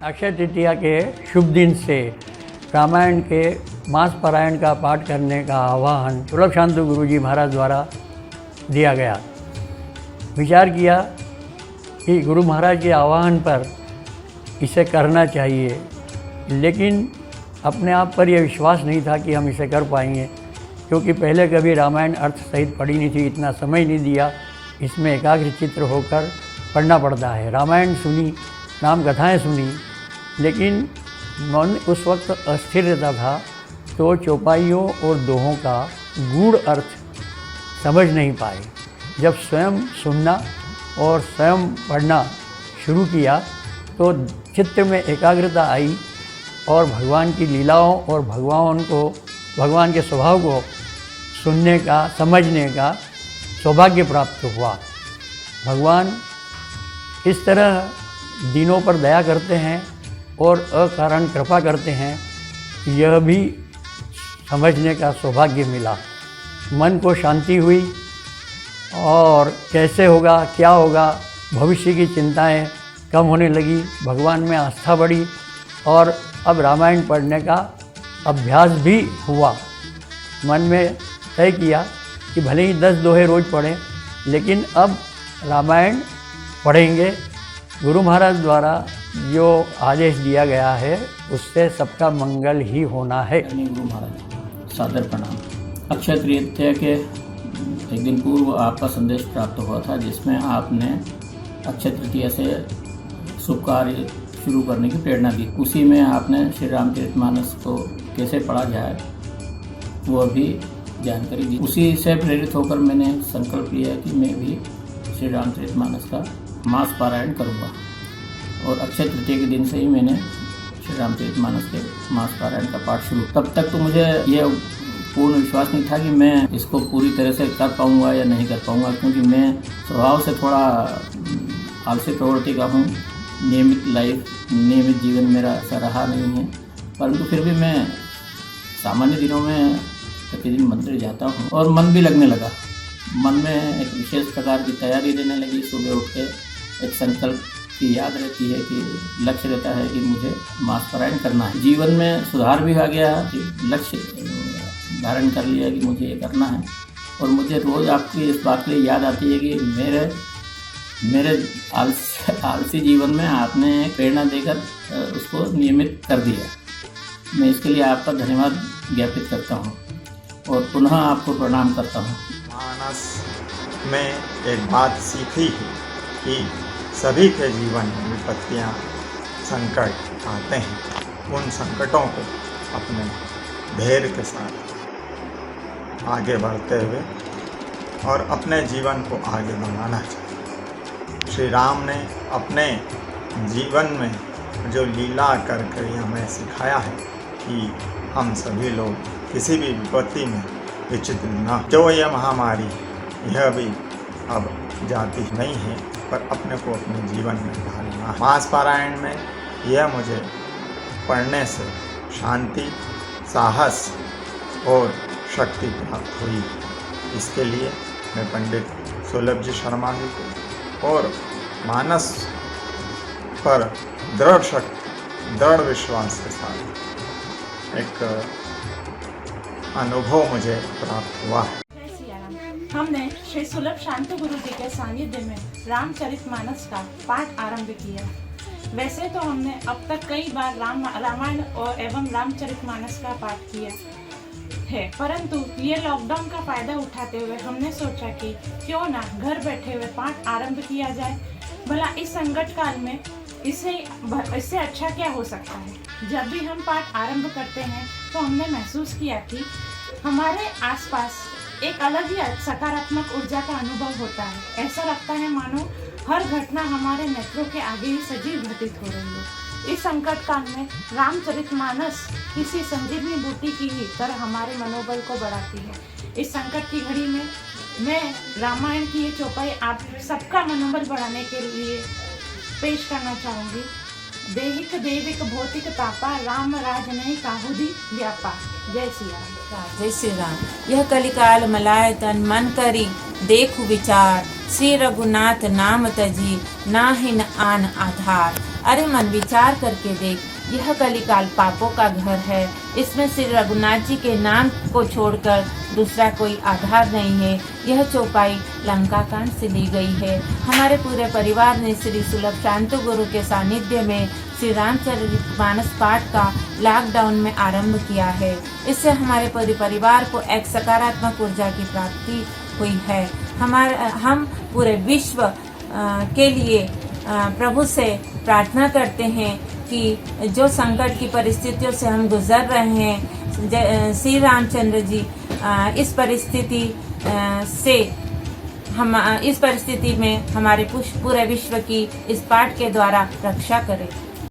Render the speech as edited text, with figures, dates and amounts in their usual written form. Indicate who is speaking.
Speaker 1: अक्षय तृतीया के शुभ दिन से रामायण के मास पारायण का पाठ करने का आह्वान सुलभ शांतु गुरुजी महाराज द्वारा दिया गया। विचार किया कि गुरु महाराज के आह्वान पर इसे करना चाहिए, लेकिन अपने आप पर यह विश्वास नहीं था कि हम इसे कर पाएंगे, क्योंकि पहले कभी रामायण अर्थ सहित पढ़ी नहीं थी, इतना समय नहीं दिया। इसमें एकाग्र चित्र होकर पढ़ना पड़ता है। रामायण सुनी, नाम कथाएँ सुनी, लेकिन मन उस वक्त अस्थिर रहता था, तो चौपाइयों और दोहों का गूढ़ अर्थ समझ नहीं पाए। जब स्वयं सुनना और स्वयं पढ़ना शुरू किया तो चित्त में एकाग्रता आई और भगवान की लीलाओं और भगवान के स्वभाव को सुनने का, समझने का सौभाग्य प्राप्त हुआ। भगवान इस तरह दीनों पर दया करते हैं और अकारण कृपा करते हैं, यह भी समझने का सौभाग्य मिला। मन को शांति हुई और कैसे होगा, क्या होगा, भविष्य की चिंताएं कम होने लगी। भगवान में आस्था बढ़ी और अब रामायण पढ़ने का अभ्यास भी हुआ। मन में तय किया कि भले ही 10 दोहे रोज़ पढ़ें, लेकिन अब रामायण पढ़ेंगे। गुरु महाराज द्वारा जो आदेश दिया गया है उससे सबका मंगल ही होना है।
Speaker 2: गुरु महाराज सादर प्रणाम। अक्षय तृतीया के एक दिन पूर्व आपका संदेश प्राप्त हुआ था, जिसमें आपने अक्षय तृतीया से शुभ कार्य शुरू करने की प्रेरणा दी। उसी में आपने श्री रामचरितमानस को कैसे पढ़ा जाए वो भी जानकारी दी। उसी से प्रेरित होकर मैंने संकल्प लिया कि मैं भी श्री रामचरितमानस का मास पारायण करूँगा, और अक्षय तृतीया के दिन से ही मैंने श्री रामचरितमानस के मास पारायण का पाठ शुरू। तब तक तो मुझे यह पूर्ण विश्वास नहीं था कि मैं इसको पूरी तरह से कर पाऊँगा या नहीं कर पाऊँगा, क्योंकि मैं स्वभाव से थोड़ा आलसी प्रवृत्ति का हूँ। नियमित जीवन मेरा ऐसा रहा नहीं है, परंतु फिर भी मैं सामान्य दिनों में प्रतिदिन मंदिर जाता हूँ और मन भी लगने लगा। मन में एक विशेष प्रकार की तैयारी रहने लगी। सुबह उठ के एक संकल्प की याद रहती है कि लक्ष्य रहता है कि मुझे मास पारायण करना है। जीवन में सुधार भी आ गया कि लक्ष्य धारण कर लिया कि मुझे ये करना है। और मुझे रोज़ आपकी इस बात के लिए याद आती है कि मेरे आलसी जीवन में आपने प्रेरणा देकर उसको नियमित कर दिया। मैं इसके लिए आपका धन्यवाद ज्ञापित करता हूँ और पुनः आपको प्रणाम करता हूँ।
Speaker 3: मानस में एक बात सीखी है कि सभी के जीवन में विपत्तियाँ, संकट आते हैं। उन संकटों को अपने धैर्य के साथ आगे बढ़ते हुए और अपने जीवन को आगे बढ़ाना चाहिए। श्री राम ने अपने जीवन में जो लीला करके हमें सिखाया है कि हम सभी लोग किसी भी विपत्ति में विचित्र न। जो यह महामारी, यह भी अब जाती नहीं है, पर अपने को अपने जीवन में ढालना। मास पारायण में यह मुझे पढ़ने से शांति, साहस और शक्ति प्राप्त हुई। इसके लिए मैं पंडित सुलभ जी शर्मा जी को और मानस पर दृढ़ विश्वास के साथ एक अनुभव मुझे प्राप्त हुआ है।
Speaker 4: हमने श्री सुलभ शांतु गुरु जी के सानिध्य में रामचरितमानस का पाठ आरंभ किया। वैसे तो हमने अब तक कई बार रामायण और एवं रामचरितमानस का पाठ किया है, परंतु ये लॉकडाउन का फायदा उठाते हुए हमने सोचा कि क्यों ना घर बैठे हुए पाठ आरंभ किया जाए। भला इस संकट काल में इससे अच्छा क्या हो सकता है। जब भी हम पाठ आरंभ करते हैं तो हमने महसूस किया कि हमारे आसपास एक अलग ही सकारात्मक ऊर्जा का अनुभव होता है। ऐसा लगता है मानो हर घटना हमारे नेत्रों के आगे ही सजीव घटित हो रही है। इस संकट काल में रामचरितमानस किसी संजीवनी बूटी की ही तरह हमारे मनोबल को बढ़ाती है। इस संकट की घड़ी में मैं रामायण की ये चौपाई आप सबका मनोबल बढ़ाने के लिए पेश करना चाहूँगी। देहिक देविक भौतिक तापा, राम राज नहीं काहुदी व्यापा। जय श्री राम।
Speaker 5: जय श्री राम। यह कलिकाल मलाय तन मन करी देखु विचार, श्री रघुनाथ नाम तजी नाहिन आन आधार। अरे मन विचार करके देख, यह कलिकाल पापों का घर है। इसमें श्री रघुनाथ जी के नाम को छोड़कर दूसरा कोई आधार नहीं है। यह चौपाई लंका कांड से ली गई है। हमारे पूरे परिवार ने श्री सुलभ शांतु गुरु के सानिध्य में श्री रामचरितमानस पाठ का लॉकडाउन में आरंभ किया है। इससे हमारे पूरे परिवार को एक सकारात्मक ऊर्जा की प्राप्ति हुई है। हम पूरे विश्व के लिए प्रभु से प्रार्थना करते हैं कि जो संकट की परिस्थितियों से हम गुजर रहे हैं, श्री रामचंद्र जी इस परिस्थिति में हमारे पूरे विश्व की इस पाठ के द्वारा रक्षा करें।